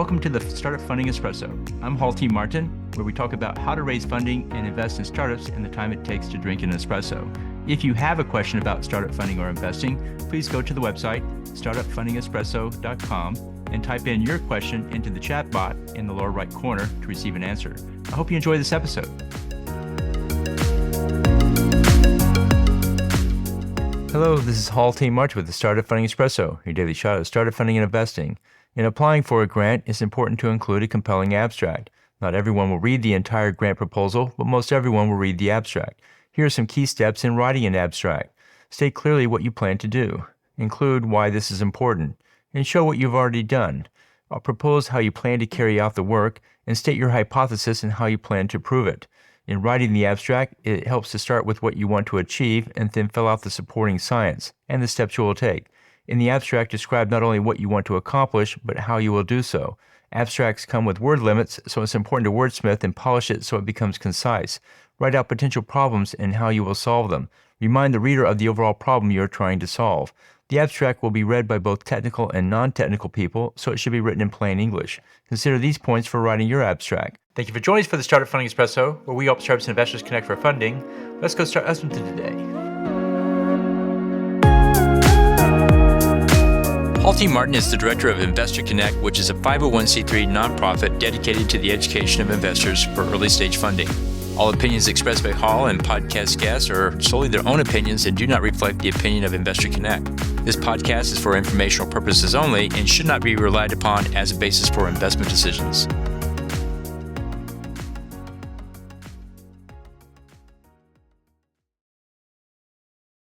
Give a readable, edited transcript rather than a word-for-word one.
Welcome to the Startup Funding Espresso. I'm Hall T. Martin, where we talk about how to raise funding and invest in startups and the time it takes to drink an espresso. If you have a question about startup funding or investing, please go to the website, startupfundingespresso.com, and type in your question into the chat bot in the lower right corner to receive an answer. I hope you enjoy this episode. Hello, this is Hall T. Martin with the Startup Funding Espresso, your daily shot of startup funding and investing. In applying for a grant, it's important to include a compelling abstract. Not everyone will read the entire grant proposal, but most everyone will read the abstract. Here are some key steps in writing an abstract. State clearly what you plan to do. Include why this is important, and show what you've already done. Propose how you plan to carry out the work, and state your hypothesis and how you plan to prove it. In writing the abstract, it helps to start with what you want to achieve and then fill out the supporting science and the steps you will take. In the abstract, describe not only what you want to accomplish, but how you will do so. Abstracts come with word limits, so it's important to wordsmith and polish it so it becomes concise. Write out potential problems and how you will solve them. Remind the reader of the overall problem you are trying to solve. The abstract will be read by both technical and non-technical people, so it should be written in plain English. Consider these points for writing your abstract. Thank you for joining us for the Startup Funding Espresso, where we help startups and investors connect for funding. Let's go start something today. Hall T. Martin is the director of Investor Connect, which is a 501c3 nonprofit dedicated to the education of investors for early stage funding. All opinions expressed by Hall and podcast guests are solely their own opinions and do not reflect the opinion of Investor Connect. This podcast is for informational purposes only and should not be relied upon as a basis for investment decisions.